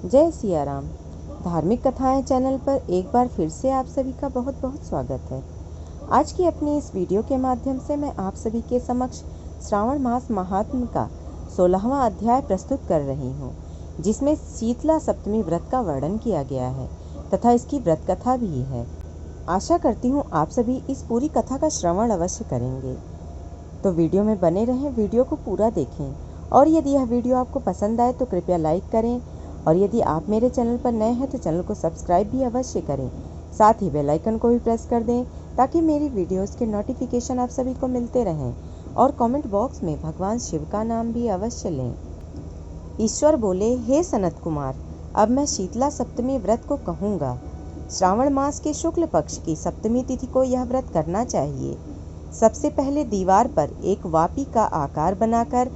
जय सिया राम। धार्मिक कथाएं चैनल पर एक बार फिर से आप सभी का बहुत बहुत स्वागत है। आज की अपनी इस वीडियो के माध्यम से मैं आप सभी के समक्ष श्रावण मास महात्म्य का 16वां अध्याय प्रस्तुत कर रही हूँ, जिसमें शीतला सप्तमी व्रत का वर्णन किया गया है तथा इसकी व्रत कथा भी है। आशा करती हूँ आप सभी इस पूरी कथा का श्रवण अवश्य करेंगे, तो वीडियो में बने रहें, वीडियो को पूरा देखें। और यदि यह वीडियो आपको पसंद आए तो कृपया लाइक करें, और यदि आप मेरे चैनल पर नए हैं तो चैनल को सब्सक्राइब भी अवश्य करें। साथ ही बेल आइकन को भी प्रेस कर दें ताकि मेरी वीडियोस के नोटिफिकेशन आप सभी को मिलते रहें। और कमेंट बॉक्स में भगवान शिव का नाम भी अवश्य लें। ईश्वर बोले, हे सनत कुमार, अब मैं शीतला सप्तमी व्रत को कहूँगा। श्रावण मास के शुक्ल पक्ष की सप्तमी तिथि को यह व्रत करना चाहिए। सबसे पहले दीवार पर एक वापी का आकार बनाकर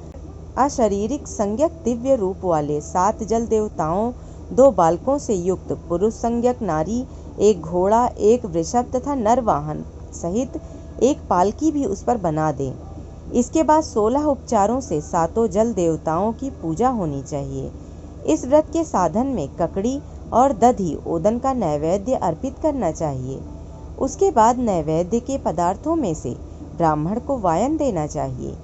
अशारीरिक संज्ञक दिव्य रूप वाले 7 जल देवताओं, 2 बालकों से युक्त पुरुष संज्ञक नारी, एक घोड़ा, एक वृषभ तथा नर वाहन सहित एक पालकी भी उस पर बना दें। इसके बाद 16 उपचारों से 7 जल देवताओं की पूजा होनी चाहिए। इस व्रत के साधन में ककड़ी और दधी ओदन का नैवेद्य अर्पित करना चाहिए। उसके बाद नैवेद्य के पदार्थों में से ब्राह्मण को वायन देना चाहिए।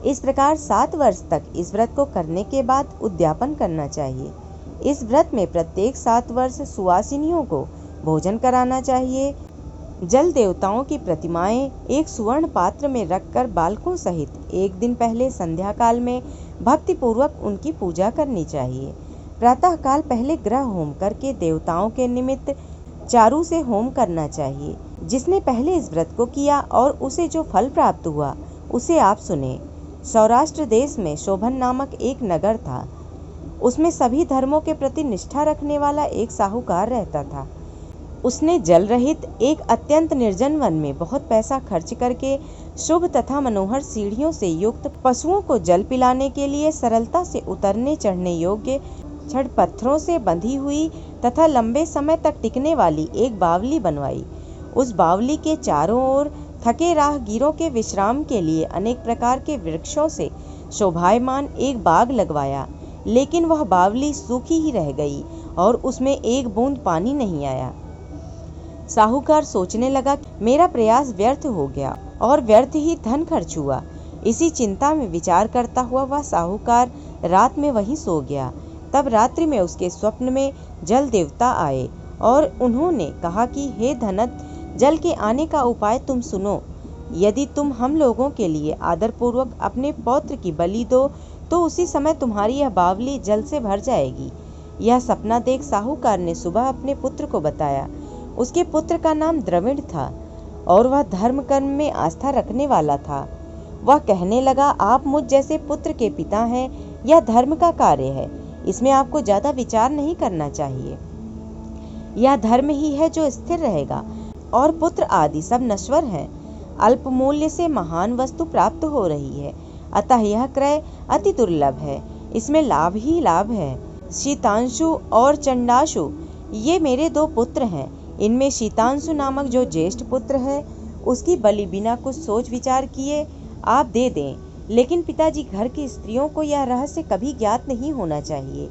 इस प्रकार 7 वर्ष तक इस व्रत को करने के बाद उद्यापन करना चाहिए। इस व्रत में प्रत्येक 7 वर्ष सुवासिनियों को भोजन कराना चाहिए। जल देवताओं की प्रतिमाएं एक सुवर्ण पात्र में रखकर बालकों सहित एक दिन पहले संध्या काल में भक्ति पूर्वक उनकी पूजा करनी चाहिए। प्रातः काल पहले ग्रह होम करके देवताओं के निमित्त चारू से होम करना चाहिए। जिसने पहले इस व्रत को किया और उसे जो फल प्राप्त हुआ उसे आप सुने। सौराष्ट्र देश में शोभन नामक एक नगर था। उसमें सभी धर्मों के प्रति निष्ठा रखने वाला एक साहूकार रहता था। उसने जल रहित एक अत्यंत निर्जन वन में बहुत पैसा खर्च करके शुभ तथा मनोहर सीढ़ियों से युक्त पशुओं को जल पिलाने के लिए सरलता से उतरने चढ़ने योग्य छड़ पत्थरों से बंधी हुई तथा लंबे समय तक टिकने वाली एक बावली बनवाई। उस बावली के चारों ओर थके राहगीरों के विश्राम के लिए अनेक प्रकार के वृक्षों से शोभायमान एक बाग लगवाया। लेकिन वह बावली सूखी ही रह गई और उसमें एक बूंद पानी नहीं आया। साहूकार सोचने लगा, मेरा प्रयास व्यर्थ हो गया और व्यर्थ ही धन खर्च हुआ। इसी चिंता में विचार करता हुआ वह साहूकार रात में वहीं सो गया। तब रात्रि में उसके स्वप्न में जल देवता आए और उन्होंने कहा कि हे धनत, जल के आने का उपाय तुम सुनो। यदि तुम हम लोगों के लिए आदरपूर्वक अपने पौत्र की बलि दो तो उसी समय तुम्हारी यह बावली जल से भर जाएगी। यह सपना देख साहूकार ने सुबह अपने पुत्र को बताया। उसके पुत्र का नाम द्रविड़ था और वह धर्म कर्म में आस्था रखने वाला था। वह कहने लगा, आप मुझ जैसे पुत्र के पिता हैं, यह धर्म का कार्य है, इसमें आपको ज्यादा विचार नहीं करना चाहिए। यह धर्म ही है जो स्थिर रहेगा और पुत्र आदि सब नश्वर हैं। अल्प मूल्य से महान वस्तु प्राप्त हो रही है, अतः यह क्रय अति दुर्लभ है, इसमें लाभ ही लाभ है। शीतांशु और चंडाशु ये मेरे 2 पुत्र हैं। इनमें शीतांशु नामक जो ज्येष्ठ पुत्र है उसकी बलि बिना कुछ सोच विचार किए आप दे दें, लेकिन पिताजी घर की स्त्रियों को यह रहस्य कभी ज्ञात नहीं होना चाहिए।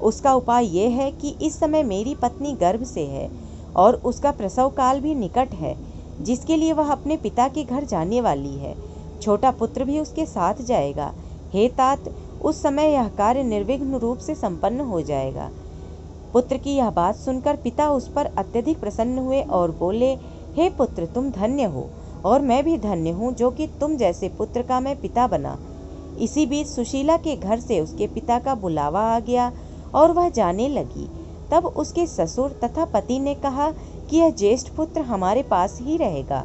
उसका उपाय यह है कि इस समय मेरी पत्नी गर्भ से है और उसका प्रसव काल भी निकट है, जिसके लिए वह अपने पिता के घर जाने वाली है। छोटा पुत्र भी उसके साथ जाएगा। हे तात, उस समय यह कार्य निर्विघ्न रूप से संपन्न हो जाएगा। पुत्र की यह बात सुनकर पिता उस पर अत्यधिक प्रसन्न हुए और बोले, हे पुत्र, तुम धन्य हो और मैं भी धन्य हूँ जो कि तुम जैसे पुत्र का मैं पिता बना। इसी बीच सुशीला के घर से उसके पिता का बुलावा आ गया और वह जाने लगी। तब उसके ससुर तथा पति ने कहा कि यह ज्येष्ठ पुत्र हमारे पास ही रहेगा,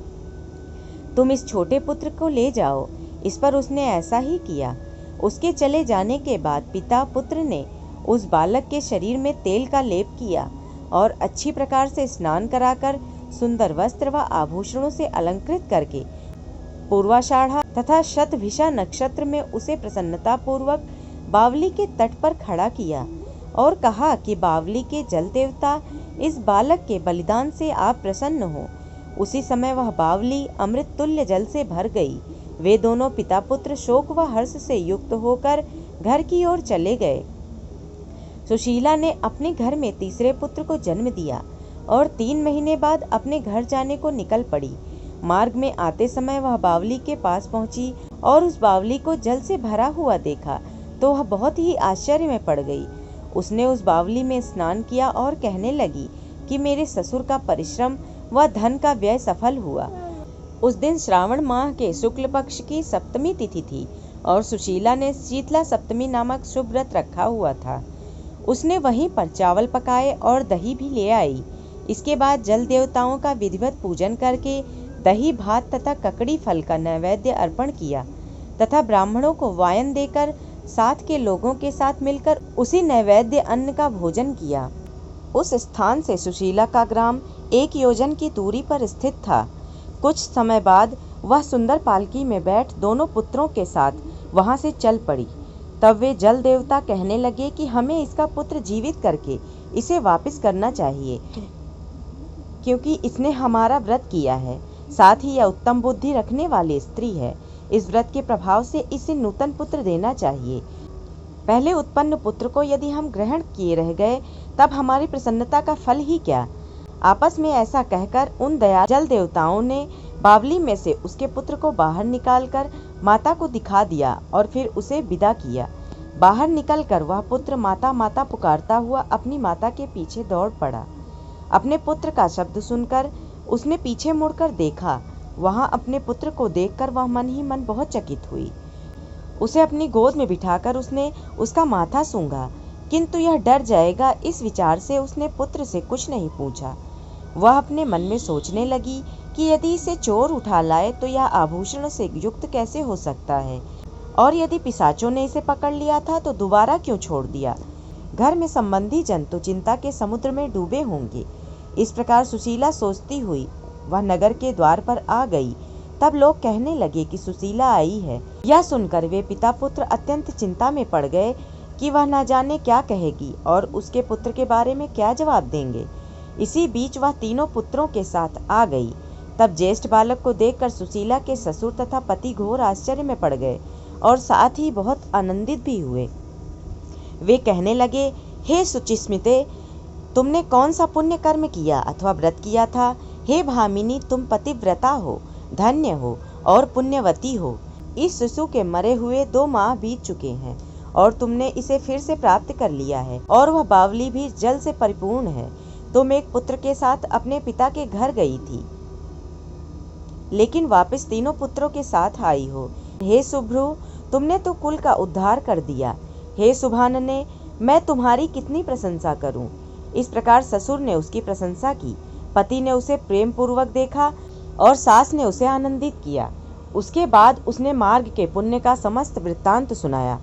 तुम इस छोटे पुत्र को ले जाओ। इस पर उसने ऐसा ही किया। उसके चले जाने के बाद पिता पुत्र ने उस बालक के शरीर में तेल का लेप किया और अच्छी प्रकार से स्नान कराकर सुंदर वस्त्र व आभूषणों से अलंकृत करके पूर्वाषाढ़ा तथा शतभिषा नक्षत्र में उसे प्रसन्नता पूर्वक बावली के तट पर खड़ा किया और कहा कि बावली के जल देवता, इस बालक के बलिदान से आप प्रसन्न हो। उसी समय वह बावली अमृत तुल्य जल से भर गई। वे दोनों पिता पुत्र शोक व हर्ष से युक्त होकर घर की ओर चले गए। सुशीला ने अपने घर में तीसरे पुत्र को जन्म दिया और 3 महीने बाद अपने घर जाने को निकल पड़ी। मार्ग में आते समय वह बावली के पास पहुंची और उस बावली को जल से भरा हुआ देखा तो वह बहुत ही आश्चर्य में पड़ गई। उसने उस बावली में स्नान किया और कहने लगी कि मेरे ससुर का परिश्रम व धन का व्यय सफल हुआ। उस दिन श्रावण माह के शुक्ल पक्ष की सप्तमी तिथि थी और सुशीला ने शीतला सप्तमी नामक शुभ व्रत रखा हुआ था। उसने वहीं पर चावल पकाए और दही भी ले आई। इसके बाद जल देवताओं का विधिवत पूजन करके दही भात तथा ककड़ी फल का नैवेद्य अर्पण किया तथा ब्राह्मणों को वायन देकर साथ के लोगों के साथ मिलकर उसी नैवेद्य अन्न का भोजन किया। उस स्थान से सुशीला का ग्राम 1 योजन की दूरी पर स्थित था। कुछ समय बाद वह सुंदर पालकी में बैठ दोनों पुत्रों के साथ वहां से चल पड़ी। तब वे जल देवता कहने लगे कि हमें इसका पुत्र जीवित करके इसे वापस करना चाहिए, क्योंकि इसने हमारा व्रत किया है। साथ ही यह उत्तम बुद्धि रखने वाली स्त्री है। इस व्रत के प्रभाव से इसे नूतन पुत्र देना चाहिए। पहले उत्पन्न पुत्र को यदि हम ग्रहण किए रह गए तब हमारी प्रसन्नता का फल ही क्या। आपस में ऐसा कहकर उन दयाल जल देवताओं ने बावली में से उसके पुत्र को बाहर निकालकर माता को दिखा दिया और फिर उसे विदा किया। बाहर निकलकर वह पुत्र माता माता पुकारता हुआ अपनी माता के पीछे दौड़ पड़ा। अपने पुत्र का शब्द सुनकर उसने पीछे मुड़कर देखा। वहां अपने पुत्र को देखकर वह मन ही मन बहुत चकित हुई। उसे अपनी गोद में बिठाकर उसने उसका माथा सूंघा, किंतु यह डर जाएगा इस विचार से उसने पुत्र से कुछ नहीं पूछा। वह अपने मन में सोचने लगी कि यदि इसे चोर उठा लाए तो यह आभूषण से युक्त कैसे हो सकता है, और यदि पिशाचों ने इसे पकड़ लिया था तो दोबारा क्यों छोड़ दिया। घर में संबंधी जन तो चिंता के समुद्र में डूबे होंगे। इस प्रकार सुशीला सोचती हुई वह नगर के द्वार पर आ गई। तब लोग कहने लगे कि सुशीला आई है। यह सुनकर वे पिता पुत्र अत्यंत चिंता में पड़ गए कि वह न जाने क्या कहेगी और उसके पुत्र के बारे में क्या जवाब देंगे। इसी बीच वह तीनों पुत्रों के साथ आ गई। तब ज्येष्ठ बालक को देखकर सुशीला के ससुर तथा पति घोर आश्चर्य में पड़ गए और साथ ही बहुत आनंदित भी हुए। वे कहने लगे, हे सुचिस्मिते, तुमने कौन सा पुण्य कर्म किया अथवा व्रत किया था। हे भामिनी, तुम पतिव्रता हो, धन्य हो और पुण्यवती हो। इस शिशु के मरे हुए 2 माह बीत चुके हैं और तुमने इसे फिर से प्राप्त कर लिया है और वह बावली भी जल से परिपूर्ण है। तुम एक पुत्र के साथ अपने पिता के घर गई थी, लेकिन वापस तीनों पुत्रों के साथ आई हो। हे शुभ्रू, तुमने तो कुल का उद्धार कर दिया। हे सुभानने, मैं तुम्हारी कितनी प्रशंसा करूं। इस प्रकार ससुर ने उसकी प्रशंसा की। पति ने उसे प्रेम पूर्वक देखा और सास ने उसे आनंदित किया। उसके बाद उसने मार्ग के पुण्य का समस्त वृत्तांत सुनाया।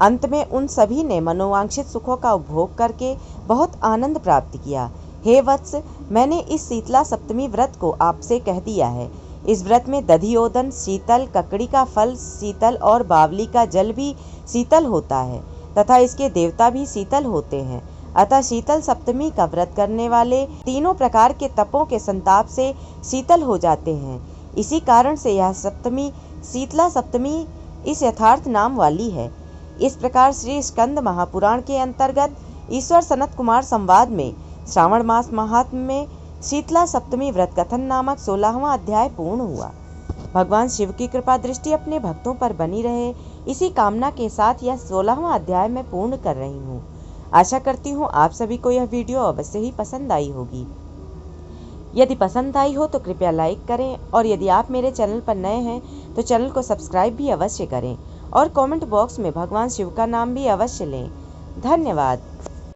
अंत में उन सभी ने मनोवांछित सुखों का उपभोग करके बहुत आनंद प्राप्त किया। हे वत्स, मैंने इस शीतला सप्तमी व्रत को आपसे कह दिया है। इस व्रत में दधियोदन शीतल, ककड़ी का फल शीतल और बावली का जल भी शीतल होता है तथा इसके देवता भी शीतल होते हैं। अतः शीतल सप्तमी का व्रत करने वाले तीनों प्रकार के तपों के संताप से शीतल हो जाते हैं। इसी कारण से यह सप्तमी शीतला सप्तमी इस यथार्थ नाम वाली है। इस प्रकार श्री स्कंद महापुराण के अंतर्गत ईश्वर सनत कुमार संवाद में श्रावण मास महात्म्य में शीतला सप्तमी व्रत कथन नामक 16वां अध्याय पूर्ण हुआ। भगवान शिव की कृपा दृष्टि अपने भक्तों पर बनी रहे, इसी कामना के साथ यह 16वां अध्याय मैं पूर्ण कर रही हूँ। आशा करती हूँ आप सभी को यह वीडियो अवश्य ही पसंद आई होगी। यदि पसंद आई हो तो कृपया लाइक करें और यदि आप मेरे चैनल पर नए हैं तो चैनल को सब्सक्राइब भी अवश्य करें और कमेंट बॉक्स में भगवान शिव का नाम भी अवश्य लें। धन्यवाद।